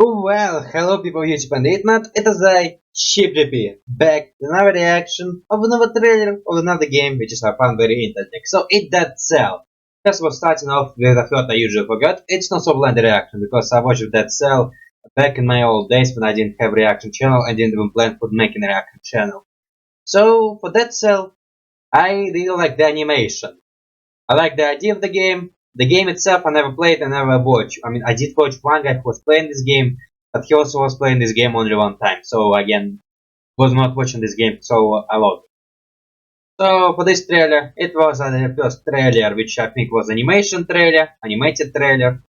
Well, hello people YouTube and the internet, it is I, ShipGP, back with another reaction of another trailer of another game which is I found very interesting. So it Dead Cell. First of all, starting off with a thought I usually forgot, it's not so blind reaction because I watched Dead Cell back in my old days when I didn't have reaction channel and didn't even plan for making a reaction channel. So for Dead Cell, I really like the animation. I like the idea of the game. The game itself I never played and never watched. I mean, I did watch one guy who was playing this game, but he also was playing this game only one time. So again, was not watching this game so a lot. So for this trailer, it was the first trailer which I think was animation trailer, animated trailer.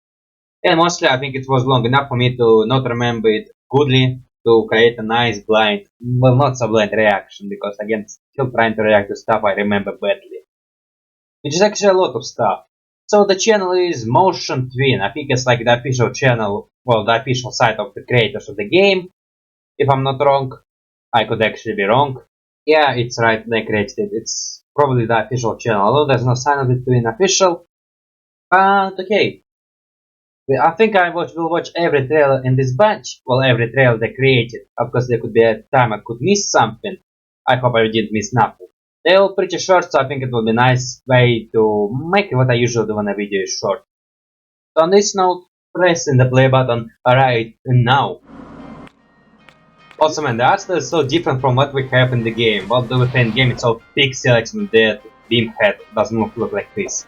And mostly I think it was long enough for me to not remember it goodly to create a nice blind, well not so blind reaction because again, still trying to react to stuff I remember badly. Which is actually a lot of stuff. So the channel is Motion Twin. I think it's like the official channel, well, the official site of the creators of the game. If I'm not wrong, I could actually be wrong. Yeah, it's right, they created it. It's probably the official channel, although there's no sign of it being official. But okay. I think will watch every trailer in this batch. Well, every trailer they created. Of course, there could be a time I could miss something. I hope I didn't miss nothing. They're all pretty short, so I think it will be a nice way to make what I usually do when a video is short. So on this note, pressing the play button right now. Also man, the art style is so different from what we have in the game. What do we have in the game? It's all pixelated and that beam head doesn't look like this.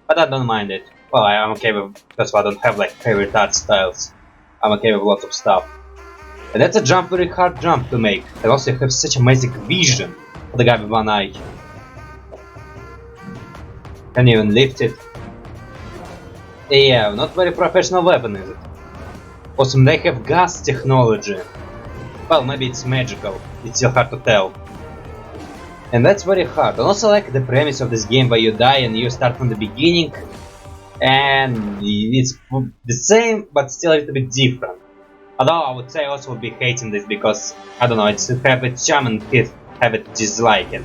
But I don't mind it. Well, I'm okay with that's why I don't have like favorite art styles. I'm okay with lots of stuff. And that's a jump, very hard jump to make. And also you have such amazing vision. The guy with one eye. Can even lift it. Yeah, not very professional weapon, is it? Awesome, they have gas technology. Well, maybe it's magical. It's still hard to tell. And that's very hard. I also like the premise of this game where you die and you start from the beginning. And it's the same, but still a little bit different. Although I would say I also would be hating this because, I don't know, it's have its charm and have it dislike it.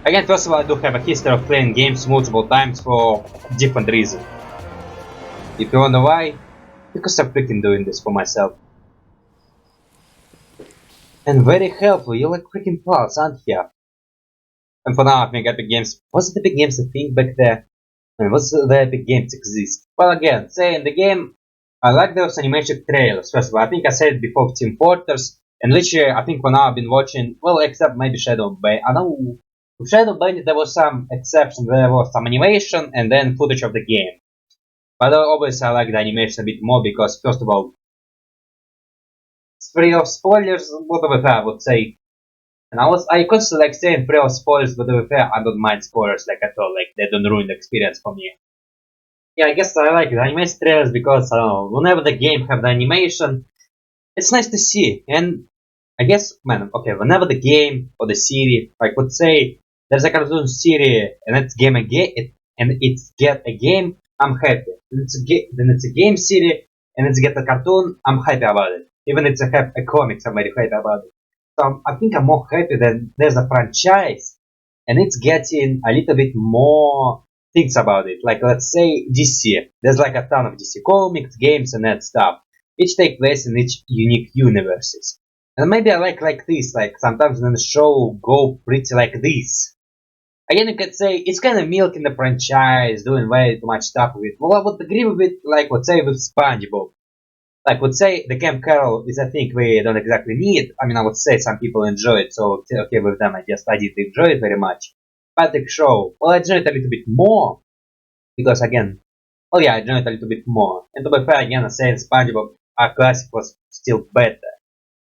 Again, first of all, I do have a history of playing games multiple times for different reasons. If you wonder why, because I'm freaking doing this for myself. And very helpful, you like freaking pals, aren't you? And for now, I think Epic Games, was it Epic Games a thing back there? I mean, what's the Epic Games exist? Well again, say in the game, I like those animation trailers. First of all, I think I said it before Team Fortress. And literally, I think for now I've been watching, well, except maybe Shadow Bay. I know with Shadow Bay there was some exception, there was some animation and then footage of the game. But obviously I like the animation a bit more because, first of all, it's free of spoilers, whatever I would say. And I constantly like saying free of spoilers, but to be fair, I don't mind spoilers like at all, like they don't ruin the experience for me. Yeah, I guess I like the animation trailers because, I don't know, whenever the game have the animation, it's nice to see. And I guess, man, okay, whenever the game or the series, like would say, there's a cartoon series and it's game again, and it's get a game, I'm happy. Then it's a game series and it's get a cartoon, I'm happy about it. Even if it's a comics, I'm very happy about it. So I think I'm more happy than there's a franchise and it's getting a little bit more things about it. Like let's say DC, there's like a ton of DC comics, games, and that stuff. Each take place in each unique universes. And maybe I like this, like sometimes when the show go pretty like this. Again, you could say it's kind of milking the franchise, doing way too much stuff with it. Well, I would agree with it, like let's say with SpongeBob. Like would say the Camp Carol is a thing we don't exactly need. I mean, I would say some people enjoy it, so okay with them. I did enjoy it very much. Patrick Show, well, I enjoy it a little bit more because again, well, yeah, I enjoy it a little bit more. And to be fair, again, I say SpongeBob, our classic was still better.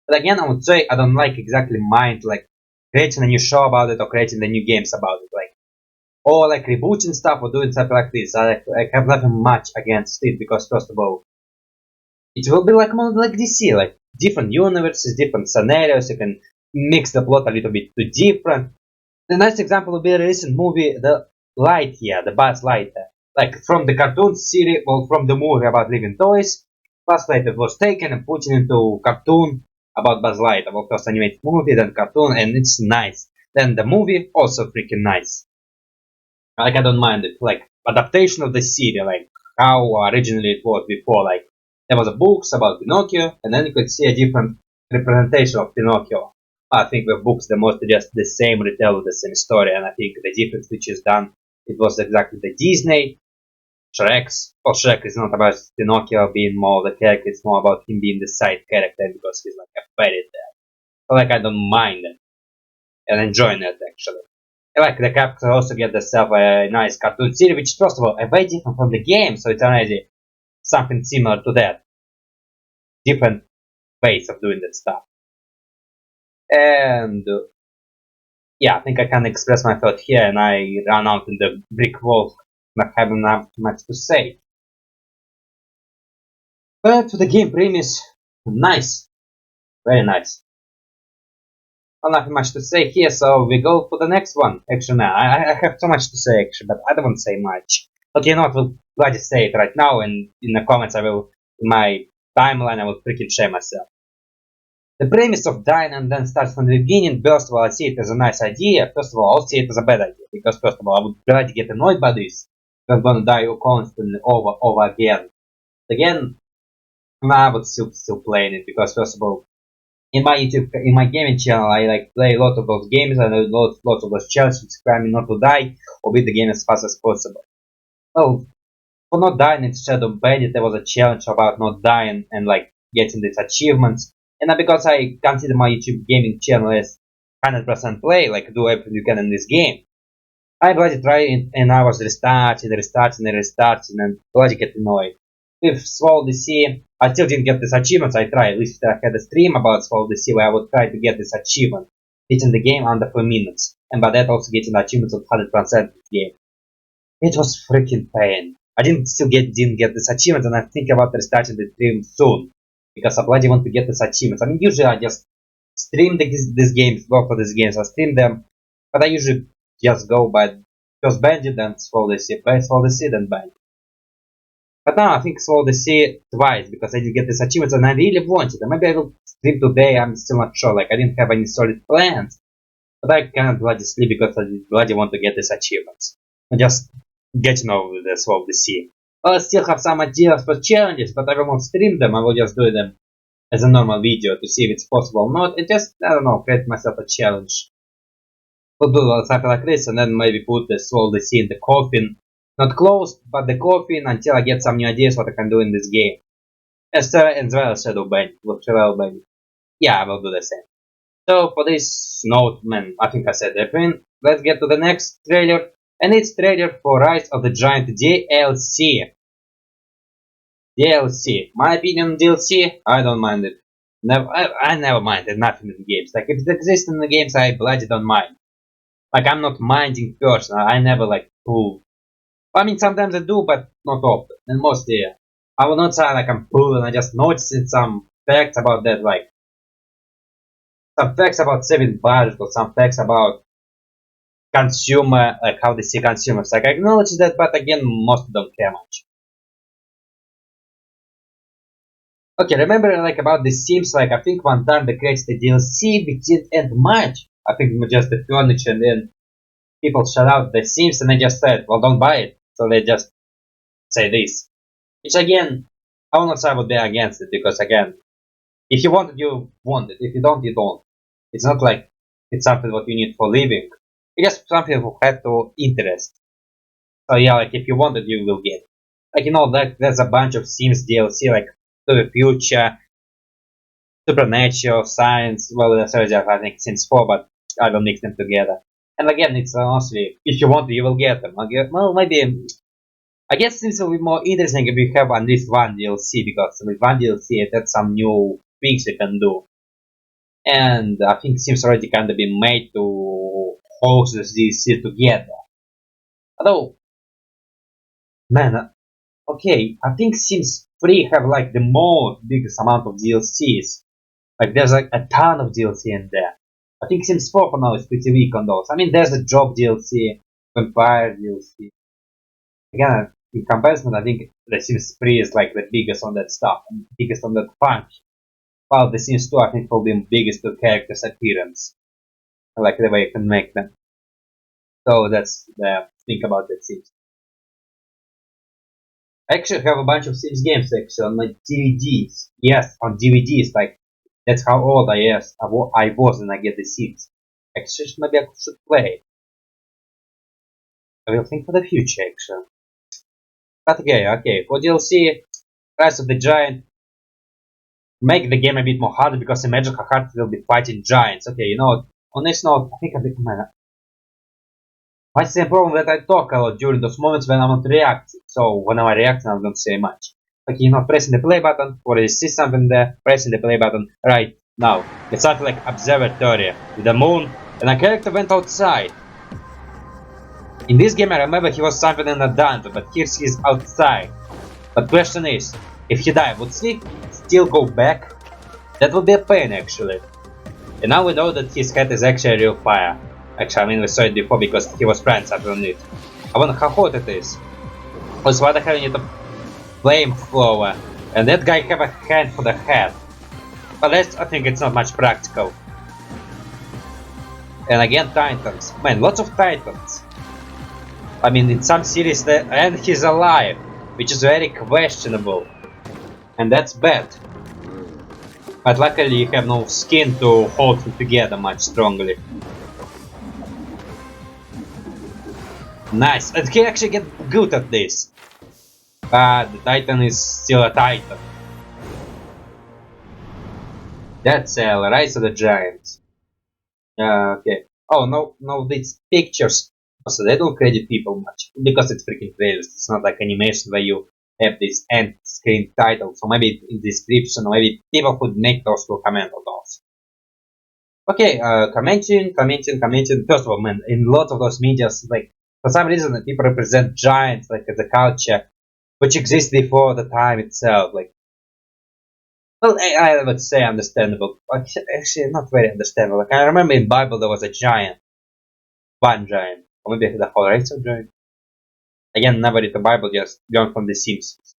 But again, I would say I don't like exactly mind like creating a new show about it or creating the new games about it, like or like rebooting stuff or doing stuff like this. I have nothing much against it because first of all, it will be like more like DC, like different universes, different scenarios. You can mix the plot a little bit too different. The nice example would be a recent movie, The Lightyear, the Buzz Lightyear. Like from the cartoon series, well, from the movie about living toys, Buzz Lightyear was taken and put into cartoon about Buzz Lightyear. Well, first animated movie, then cartoon, and it's nice. Then the movie, also freaking nice. Like I don't mind it. Like adaptation of the series, like how originally it was before, like There was a books about Pinocchio, and then you could see a different representation of Pinocchio. I think with books, the most just the same retell the same story, and I think the difference which is done, it was exactly the Disney, Shrek's. Well, Shrek is not about Pinocchio being more the character, it's more about him being the side character because he's like a fairy tale. So like I don't mind it and enjoying it actually. And like the character also get themselves a nice cartoon series, which first of all are very different from the game, so it's already something similar to that. Different ways of doing that stuff. And yeah, I think I can express my thought here, and I run out in the brick wall, not having enough much to say. But the game premise, nice, very nice. Well, nothing much to say here, so we go for the next one. Actually, no, I have so much to say, actually, but I don't want to say much. But you know what, we'll bloody say it right now, and in the comments I will, in my timeline, I will freaking share myself. The premise of dying and then start from the beginning, first of all, I see it as a nice idea. First of all, I'll see it as a bad idea, because first of all, I would bloody get annoyed by this. I'm gonna die constantly over again. Again, I would still playing it, because first of all, in my YouTube, in my gaming channel, I like play a lot of those games and lots of those challenges, require me not to die or beat the game as fast as possible. Well, for not dying in Shadow Bandit, there was a challenge about not dying and like getting these achievements. And because I consider my YouTube gaming channel as 100% play, like do everything you can in this game, I bloody try it and I was restarting and bloody get annoyed. With Swall DC, I still didn't get these achievements. I tried. At least I had a stream about Swall DC where I would try to get this achievement, beating the game under 4 minutes, and by that also getting achievements of 100% this game. It was freaking pain. I didn't get this achievement, and I think about restarting the stream soon because I bloody want to get this achievements. I mean, usually I just stream these games, go for these games, I stream them, but I usually just go by first Bandit, then Swall DC, play Swall DC, then Bandit. But now I think Sword the Sea twice because I did get these achievements and I really wanted them. Maybe I will sleep today, I'm still not sure. Like I didn't have any solid plans. But I can't bloody sleep because I bloody want to get these achievements. I'm just getting over the Sword the Sea. Well, I still have some ideas for challenges, but I will not stream them. I will just do them as a normal video to see if it's possible or not. And just, I don't know, create myself a challenge. We'll do something like this and then maybe put the Sword the Sea in the coffin. Not closed, but the coffin until I get some new ideas what I can do in this game. As well as Shadow Bandit, with Shadow Bandit. Yeah, I will do the same. So for this note, man, I think I said everything. Let's get to the next trailer. And it's trailer for Rise of the Giant DLC. DLC. My opinion DLC, I don't mind it. I never minded nothing in the games. Like if it exists in the games, I bloody don't mind. Like I'm not minding person. I never like pull. I mean, sometimes I do, but not often. And mostly, I will not say like I'm cool and I just noticed some facts about that, like some facts about saving budget or some facts about consumer, like how they see consumers. Like I acknowledge that, but again, most don't care much. Okay, remember like about the Sims, like I think one time they created the DLC which didn't end much. I think just the furniture and then people shut out the Sims and they just said, well, don't buy it. So they just say this. Which again, I will not say I would be against it because again, if you want it, you want it. If you don't, you don't. It's not like it's something what you need for living. It's just something who have to interest. So yeah, like if you want it, you will get it. Like you know, there's a bunch of Sims DLC like To the Future, Supernatural, Science. Well, that's already I think Sims 4, but I will mix them together. And again, it's honestly, if you want it, you will get them. Well, maybe I guess this will be more interesting if we have at least one DLC because with one DLC that's some new things you can do. And I think Sims already kind of been made to host this DLC together. Although, man, okay, I think Sims 3 have like the most biggest amount of DLCs. Like there's like a ton of DLC in there. I think Sims 4 for now is pretty weak on those. I mean, there's a Job DLC, Vampire DLC. Again, in comparison, I think the Sims 3 is like the biggest on that stuff, and biggest on that bunch. While the Sims 2 I think will be biggest to characters appearance. I like the way you can make them. So that's the thing about the Sims. I actually have a bunch of Sims games actually on my DVDs. Yes, on DVDs. Like that's how old I was when I get the Sims. Actually, maybe I should play. I will think for the future actually. But okay. For DLC, Rise of the Giant, make the game a bit more harder because imagine how hard it will be fighting giants. Okay, you know what? On this note, I think I recommend. My same problem that I talk a lot during those moments when I'm not reacting. So when I'm reacting, I don't say much. Like, you know, pressing the play button, or you see something there, pressing the play button right now. It's something like observatory with the moon, and a character went outside. In this game, I remember he was something in a dungeon, but here he is outside. But question is, if he died, would he still go back? That would be a pain, actually. And now we know that his head is actually a real fire. Actually, I mean, we saw it before because he was trying something on it. I wonder how hot it is. Also, why the hell you need a flamethrower? And that guy have a hand for the head. But that's, I think it's not much practical. And again, Titans. Man, lots of Titans. I mean, in some series, and he's alive, which is very questionable. And that's bad. But luckily you have no skin to hold them together much strongly. Nice, and he actually get good at this. But the Titan is still a Titan. That's Rise of the Giants. Okay. Oh no, these pictures. Also, they don't credit people much because it's freaking trailers. It's not like animation where you have this end screen title. So maybe in description, maybe people could make those to comment on those. Okay, commenting. First of all, man, in lots of those medias, like for some reason, people represent giants like as a culture which exists before the time itself. Like, well, I would say understandable, but actually not very understandable. Like, I remember in Bible there was a giant, one giant, or maybe the whole race of giants. Again, never read the Bible, just learn from the Simpsons.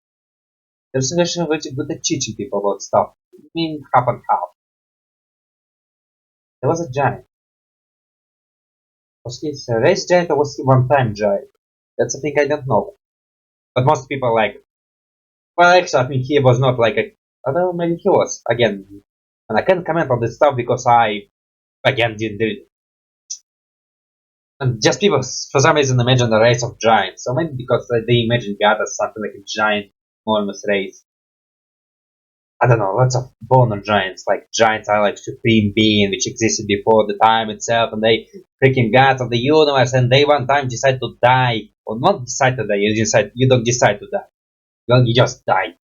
There's actually very good at teaching people about stuff. I mean, half and half. There was a giant. Was he a race giant or was he one-time giant? That's a thing I don't know. But most people like, well, actually, I think he was not like a, I don't know, maybe he was. Again, and I can't comment on this stuff because I, again, didn't do it. And just people, for some reason, imagine the race of giants. So maybe because they imagine God as something like a giant, enormous race. I don't know, lots of boner giants, like giants are like supreme being which existed before the time itself, and they freaking gods of the universe, and they one time decide to die, or not decide to die. You don't decide to die. You just die.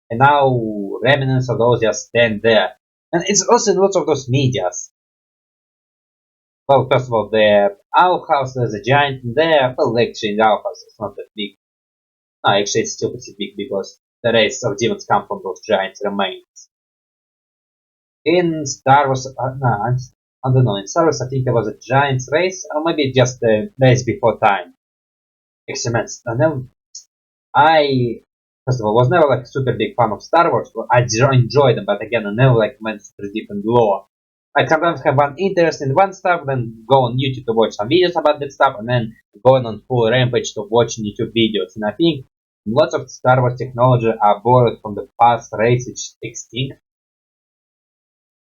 And now remnants of those just stand there. And it's also in lots of those medias. Well, first of all, the Owl House, there's a giant in there. Well, actually, in the Owl House, it's not that big. No, actually, it's still pretty big because the race of demons come from those giant remains. In Star Wars, no, I don't know. In Star Wars, I think there was a giant race, or maybe just a race before time. Experiments. And then I, first of all, was never like a super big fan of Star Wars. But I enjoyed them, but again, I never like went super deep in lore. I sometimes have one interest in one stuff, then go on YouTube to watch some videos about that stuff, and then going on full rampage to watch YouTube videos. And I think lots of Star Wars technology are borrowed from the past race which is extinct.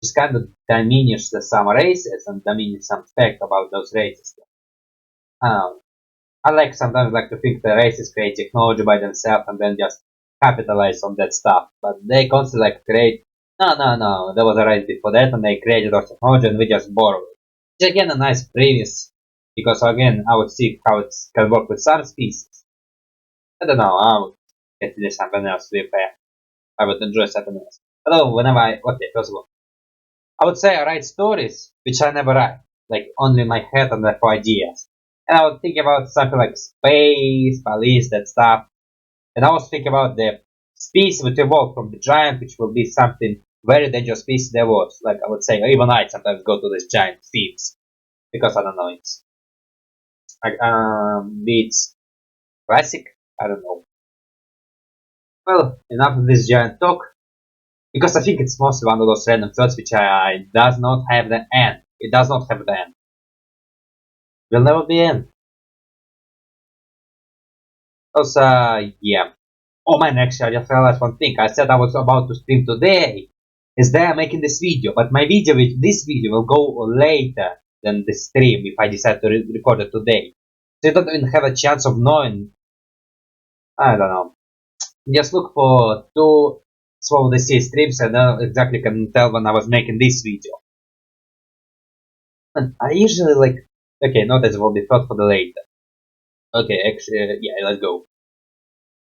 Just kind of diminish some races and diminish some fact about those races. I like sometimes like to think the races create technology by themselves and then just capitalize on that stuff. But they constantly like create, no, there was a race before that and they created those technology and we just borrow it. Which again a nice premise because again I would see how it can work with some species. I don't know, I would get to do something else to be fair. I would enjoy something else. Although whenever okay, first of all, I would say I write stories, which I never write, like only in my head and have ideas. And I would think about something like space, police, that stuff. And I was thinking about the species which evolved from the giant, which will be something very dangerous species there was. Like I would say, even I sometimes go to these giant themes because I don't know, it's classic. I don't know. Well, enough of this giant talk. Because I think it's mostly one of those random thoughts which does not have the end. It does not have the end. Will never be end. Also, yeah. Oh man, actually, I just realized one thing. I said I was about to stream today. Is that I'm making this video, but my video with this video will go later than the stream if I decide to record it today. So you don't even have a chance of knowing. I don't know. Just look for two Swallow the Sea streams and then exactly can tell when I was making this video. And I usually like. Okay, notice will be thought for the later. Okay, actually, yeah, let's go.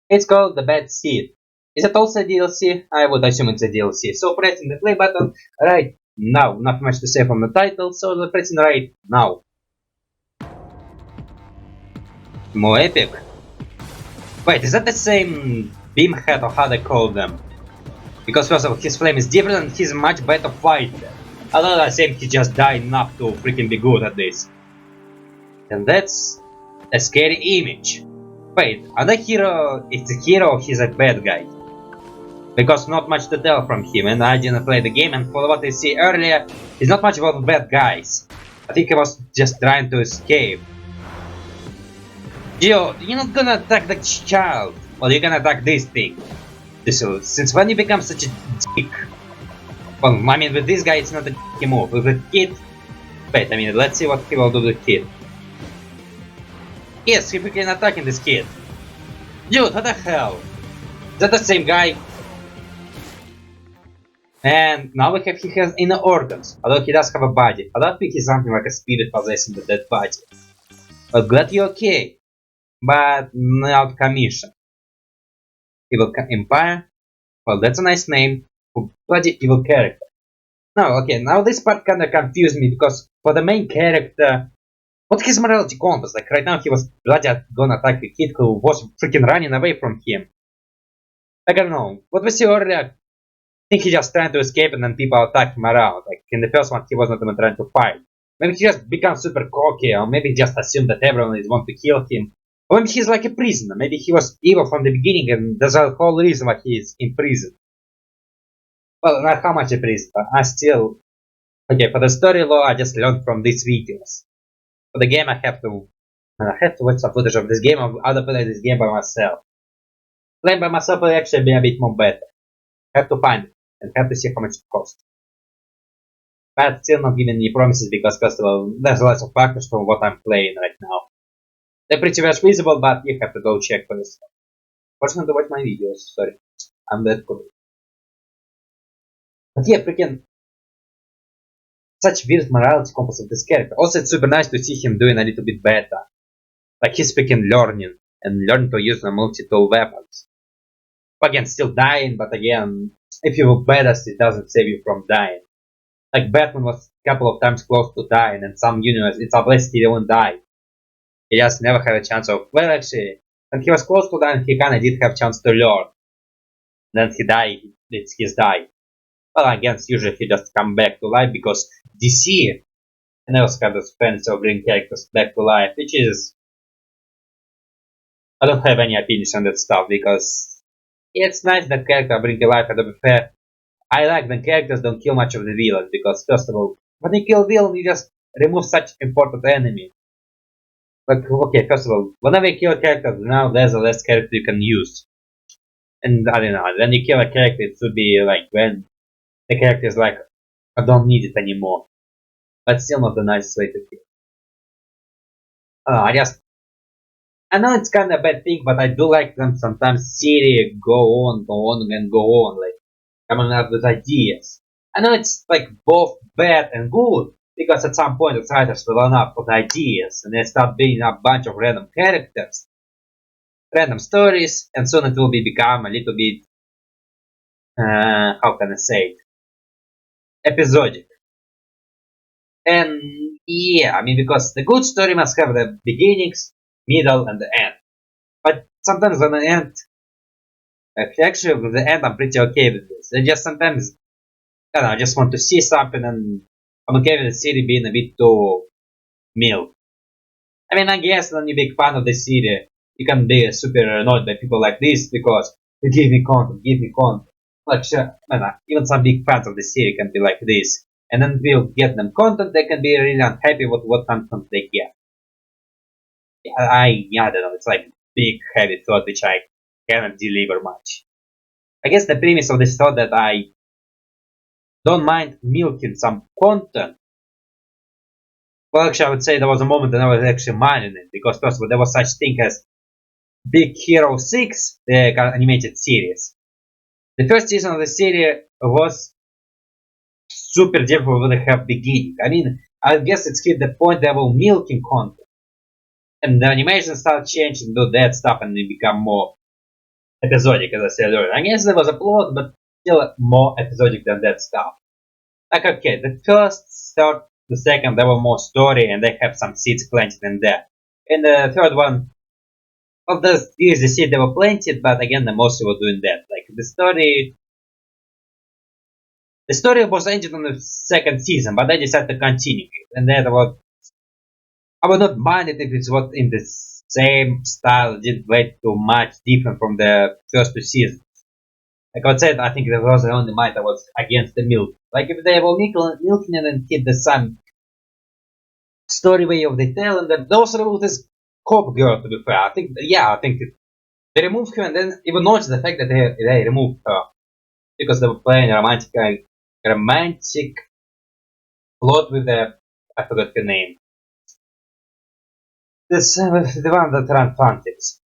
It's called The Bad Seed. Is it also a DLC? I would assume it's a DLC. So pressing the play button right now. Not much to say from the title, so pressing right now. More epic. Wait, is that the same Beamhead or how they call them? Because first of all, his flame is different and he's a much better fighter. Although I think he just died enough to freaking be good at this. And that's a scary image. Wait, are the hero is the hero or he's a bad guy? Because not much to tell from him and I didn't play the game, and for what I see earlier, he's not much about bad guys. I think he was just trying to escape. Yo, you're not gonna attack the child, well you're gonna attack this thing. Since when you become such a dick? Well, I mean with this guy it's not a dicky move, with the kid... Wait, I mean let's see what he will do with the kid. Yes, he began attacking this kid. Dude, what the hell? Is that the same guy? And now we have he has inner organs, although he does have a body. I don't think he's something like a spirit possessing the dead body. But glad you're okay. But not commission. Evil Empire? Well, that's a nice name for bloody evil character. No, okay, now this part kinda confused me because for the main character, what's his morality compass? Like right now he was bloody gonna attack the kid who was freaking running away from him. Like I don't know, what we see earlier, I think he just trying to escape and then people attack him around. Like in the first one he wasn't even trying to fight. Maybe he just becomes super cocky, or maybe just assumed that everyone is want to kill him. Or maybe he's like a prisoner, maybe he was evil from the beginning and there's a whole reason why he is in prison. Well, not how much a prisoner, I still... Okay, for the story lore I just learned from these videos. For the game I have to watch some footage of this game, or other play this game by myself. Playing by myself will actually be a bit more better. Have to find it and have to see how much it costs. But still not giving any promises because first of all, there's lots of factors for what I'm playing right now. They're pretty much visible, but you have to go check for yourself. Fortunately, to watch my videos, sorry. I'm that cool. But yeah, freaking such weird morality compass of this character. Also, it's super nice to see him doing a little bit better. Like he's freaking learning and learning to use the multi-tool weapons. Again, still dying, but again, if you were badass, it doesn't save you from dying. Like Batman was a couple of times close to dying, and some universe, it's unless he didn't die. He just never had a chance of, well actually, when he was close to dying, he kinda did have a chance to learn. Then he died, it's his die. Well, I guess usually he just come back to life because DC and also have those fancy of bring characters back to life, which is... I don't have any opinions on that stuff because it's nice that character bring to life, and to be fair, I like when characters don't kill much of the villains because first of all, when you kill villain, you just remove such important enemy. Like, okay, first of all, whenever you kill a character, now there's a less character you can use. And I don't know, when you kill a character, it should be like when the character is like, I don't need it anymore. But still not the nicest way to kill. I know it's kind of a bad thing, but I do like them sometimes series go on, and go on, like coming up with ideas. I know it's like both bad and good, because at some point the writers will run out of ideas and they start being a bunch of random characters, random stories, and soon it will become a little bit, how can I say it, episodic. And yeah, I mean, because the good story must have the beginnings, middle, and the end. But sometimes when the end, actually with the end I'm pretty okay with this. I just sometimes, I don't know, I just want to see something and I'm okay with the series being a bit too milk. I mean, I guess when you're a big fan of the series, you can be super annoyed by people like this because they give me content, give me content. Like, sure, even some big fans of the series can be like this. And then we'll get them content, they can be really unhappy with what content they get. I don't know, it's like, big heavy thought which I cannot deliver much. I guess the premise of this thought that I don't mind milking some content. Well, actually, I would say there was a moment that I was actually minding it because first of all, there was such thing as Big Hero 6, the animated series. The first season of the series was super difficult with the beginning. I mean, I guess it's hit the point they were milking content. And the animation started changing, do that stuff, and it become more episodic, as I said earlier. I guess there was a plot, but still more episodic than that stuff. Like, okay, the first, third, the second, there were more story, and they have some seeds planted in there. In the third one, of the seeds they were planted, but again, they mostly were doing that. Like, the story was ended on the second season, but they decided to continue it. And that was, I would not mind it if it was in the same style, didn't way too much different from the first two seasons. Like I said, I think that was the only mind that was against the milk. Like if they were milking it and keep the same story way of the tale, and then those removed this cop girl. To be fair, I think they removed her, and then even noticed the fact that they removed her because they were playing a romantic plot with I forgot her name. This the one that ran Fantics.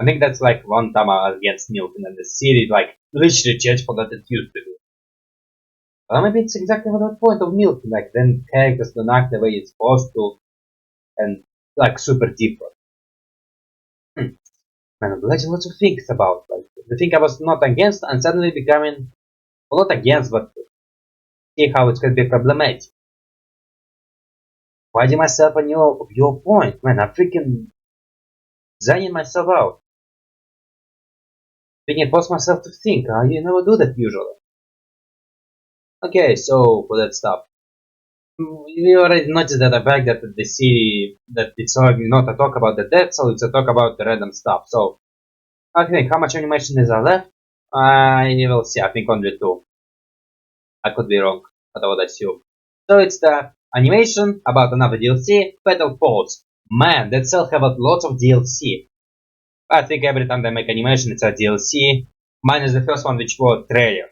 I think that's like one time I was against Newton, and the series like literally changed for that it used to do. Well, maybe it's exactly the point of Newton, like then characters don't act the way it's supposed to, and like super different. Man, I'm glad lots of things about. Like the thing I was not against, and suddenly becoming, well, not against, but see how it could be problematic. Finding myself on your point, man, I'm freaking zoning myself out. Thinking force myself to think. You never do that usually. Okay, so for that stuff. You already noticed that the fact that the series that it's not a talk about the death, so it's a talk about the random stuff. So I think how much animation is left? I will see. I think only 2. I could be wrong, but I would assume. So it's the animation about another DLC, Battle Falls. Man, that cell have lots of DLC. I think every time they make animation, it's a DLC. Minus the first one, which was trailer.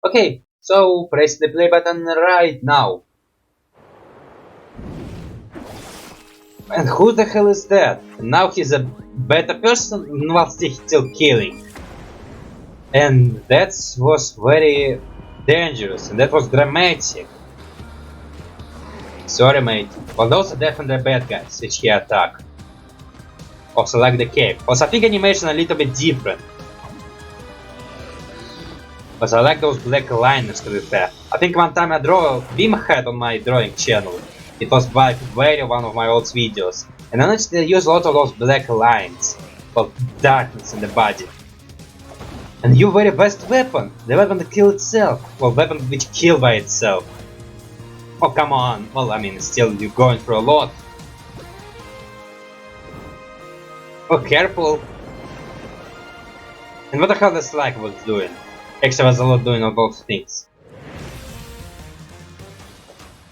Okay, so press the play button right now. And who the hell is that? Now he's a better person while still killing. And that was very dangerous, and that was dramatic. Sorry, mate. Well, those are definitely bad guys which he attacked. Also like the cave. Also I think animation a little bit different. But I like those black lines to be fair. I think one time I draw Beamhead on my drawing channel. It was by very one of my old videos. And I noticed they use a lot of those black lines. Of darkness in the body. And your very best weapon. The weapon that kills itself. Well, weapon which kill by itself. Oh come on. Well, I mean still you're going through a lot. Oh, careful! And what the hell this Slack was doing? Actually, was a lot doing all those things.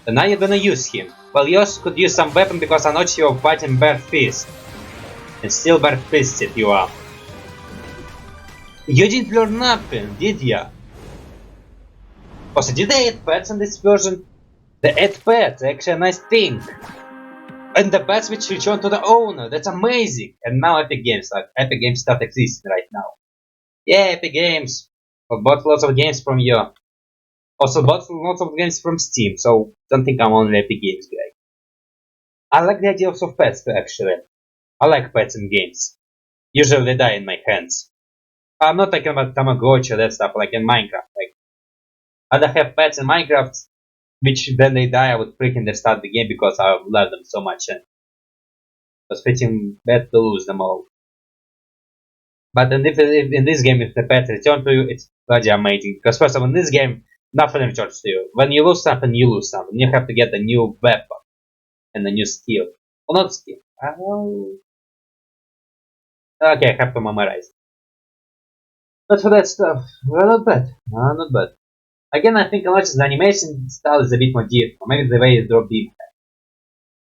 And now you're gonna use him. Well, you also could use some weapon because I noticed you're fighting bare fist. And still bare fisted you are. You didn't learn nothing, did ya? Also, did they add pets in this version? They add pets, actually a nice thing. And the pets which return to the owner, that's amazing! And now Epic Games, like Epic Games start existing right now. Yeah, Epic Games! I bought lots of games from you. Also bought lots of games from Steam, so don't think I'm only Epic Games guy. I like the idea of pets actually. I like pets in games. Usually they die in my hands. I'm not talking about Tamagotchi or that stuff like in Minecraft. Like, I'd have pets in Minecraft which then they die, I would freaking restart the game because I love them so much and it was freaking bad to lose them all. But if in this game, if the pets return to you, it's bloody amazing. Because first of all, in this game, nothing returns to you. When you lose something, you lose something. You have to get a new weapon and a new skill. Well, not skill. Okay, I have to memorize. But for that stuff, well, not bad. Not bad. Again, I think unless the animation style is a bit more different. Maybe the way you draw beam.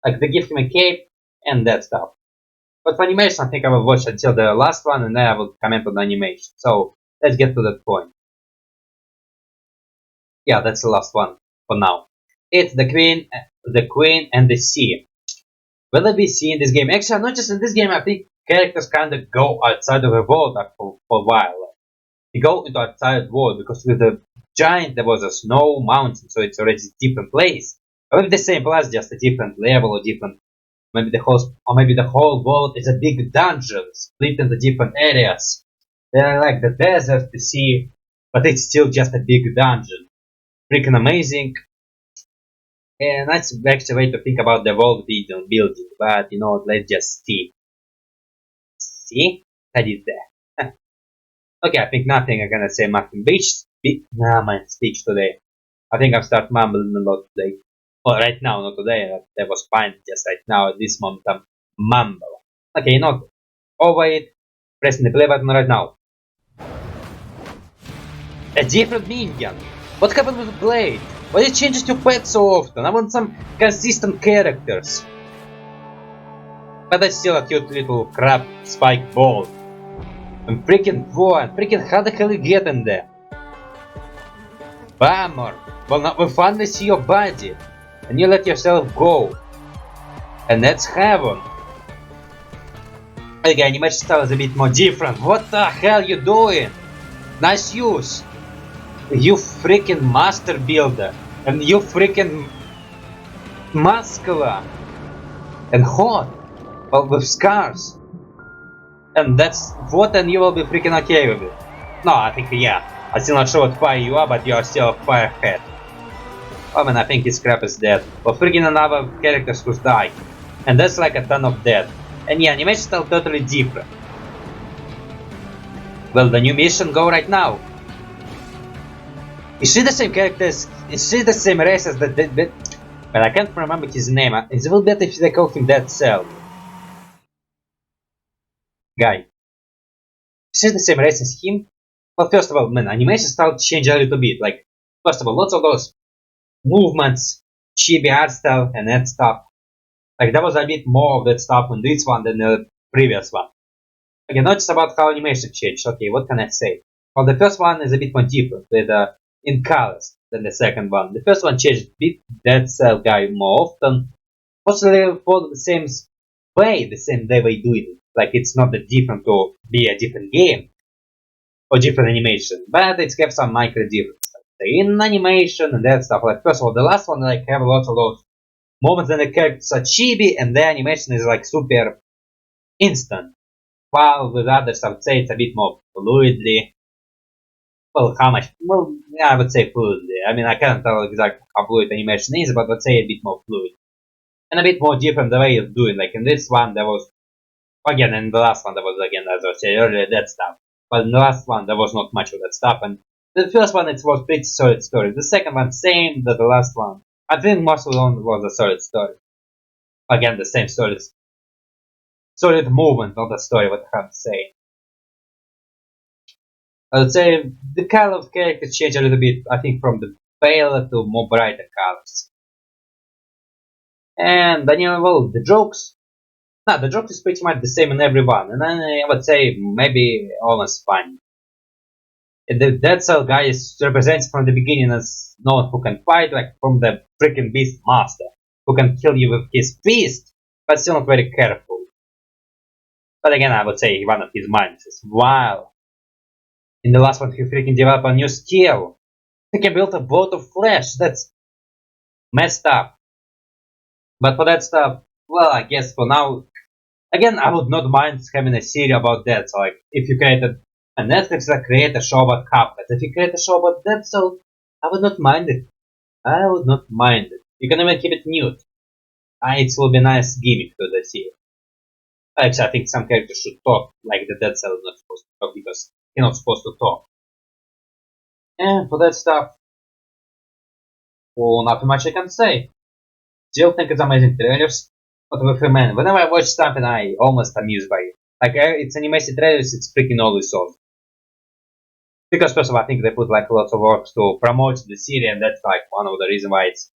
Like they give him a cape and that stuff. But for animation, I think I will watch until the last one and then I will comment on the animation. So let's get to that point. Yeah, that's the last one for now. It's the Queen and the Sea. Will it be seen in this game? Actually, not just in this game. I think characters kind of go outside of the world for a while. They go into outside world because with the giant there was a snow mountain, so it's already a different place. Or maybe the same place, just a different level or different. Maybe the whole world is a big dungeon split into different areas. They're like the desert, the sea, but it's still just a big dungeon. Freaking amazing. And that's actually way to think about the world building, but you know, let's just see. See? I did that. Okay, I think nothing I'm gonna say Martin Beach. Nah, my speech today. I think I've started mumbling a lot today. Well, right now, not today. That was fine. Just right now, at this moment, I'm mumble. Okay, not over it. Pressing the play button right now. A different minion. What happened with Blade? Why it changes your pet so often? I want some consistent characters. But that's still a cute little crab spike ball. And freaking what? Freaking how the hell you get in there? Bummer. Well, now we finally see your body. And you let yourself go. And that's heaven. Okay, animation style is a bit more different. What the hell you doing? Nice use. You freaking master builder. And you freaking muscular. And hot. Well, with scars. And that's what, and you will be freaking okay with it. No, I think, yeah. I'm still not sure what fire you are, but you are still a firehead. Oh man, I think his crap is dead. But freaking another characters who's died. And that's like a ton of dead. And yeah, animation style totally different. Well, the new mission go right now. Is she the same characters? Is she the same race as the dead? But I can't remember his name. It will be better if they call him Dead Cell. Guy. Is she the same race as him? Well, first of all, man, animation style changed a little bit. Like, first of all, lots of those movements, chibi art style, and that stuff. Like, there was a bit more of that stuff in this one than the previous one. Okay, not just about how animation changed. Okay, what can I say? Well, the first one is a bit more different, with in colors than the second one. The first one changed a bit that cell guy more often. Mostly for the same way, the same way do it. Like, it's not that different to be a different game or different animation, but it's have some micro differences. In animation and that stuff, like first of all, the last one like have lots of those moments when the characters are chibi and the animation is like super instant. While with others, I would say it's a bit more fluidly. Well, how much? Well, yeah, I would say fluidly. I mean, I can't tell exactly how fluid animation is, but I would say a bit more fluid. And a bit more different the way of doing. Like in this one, there was, again, in the last one, there was, again, as I said earlier, that stuff. But in the last one, there was not much of that stuff. And the first one, it was pretty solid story. The second one, same that the last one. I think most of it was a solid story. Again, the same story. Solid movement, not a story, what I have to say. I would say the color of characters change a little bit, I think, from the paler to more brighter colors. And then, you know, well, the jokes. No, the joke is pretty much the same in every one, and then I would say maybe almost fun. The Dead Cell guy is represented from the beginning as no one who can fight, like from the freaking beast master, who can kill you with his fist, but still not very careful. But again, I would say one of his minds is while in the last one he freaking developed a new skill. He can build a boat of flesh. That's messed up. But for that stuff, well, I guess for now, again, I would not mind having a series about that. So, like, if you created a Netflix, like, create a show about Cuphead. If you create a show about that, so I would not mind it. I would not mind it. You can even keep it nude. It will be a nice gimmick to the series. Actually, I think some characters should talk, like the Dead Cell is not supposed to talk because he's not supposed to talk. And for that stuff, well, not too much I can say. Still think it's amazing trailers, but with a man, whenever I watch something, I almost amused by it. Like, it's animated trailers, it's freaking always awesome. Because first of all, I think they put like lots of work to promote the series, and that's like one of the reasons why it's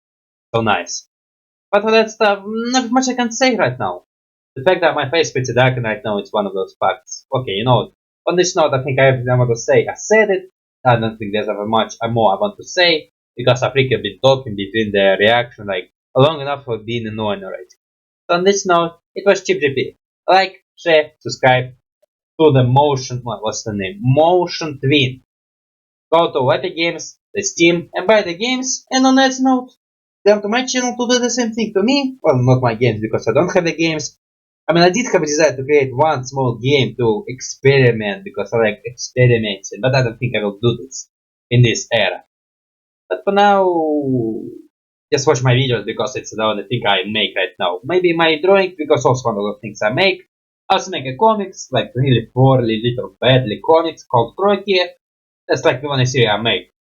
so nice. But for that stuff, not much I can say right now. The fact that my face pretty dark right now is one of those facts. Okay, on this note, I think I have everything I want to say. I said it. I don't think there's ever much more I want to say because I've freaking been talking between the reaction like long enough for being annoying already. So on this note, it was ChipGP. Like, share, subscribe to the what's the name? Motion Twin. Go to Epic Games, the Steam, and buy the games. And on that note, come to my channel to do the same thing to me. Well, not my games because I don't have the games. I mean, I did have a desire to create one small game to experiment because I like experimenting, but I don't think I will do this in this era. But for now, just watch my videos because it's the only thing I make right now. Maybe my drawing because also one of the things I make. I also make a comics, like really poorly, little badly comics called Croaky. That's like the one I see I make.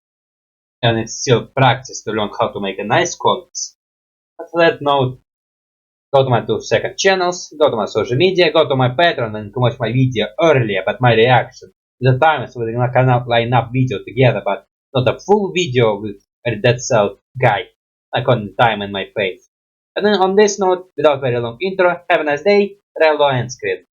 And it's still practice to learn how to make a nice comics. But for that note, go to my 2 second channels, go to my social media, go to my Patreon and watch my video earlier about my reaction. The times we cannot line up video together, but not a full video with a dead cell guy, like on time and my face. And then on this note, without very long intro, have a nice day, Relo and Screen.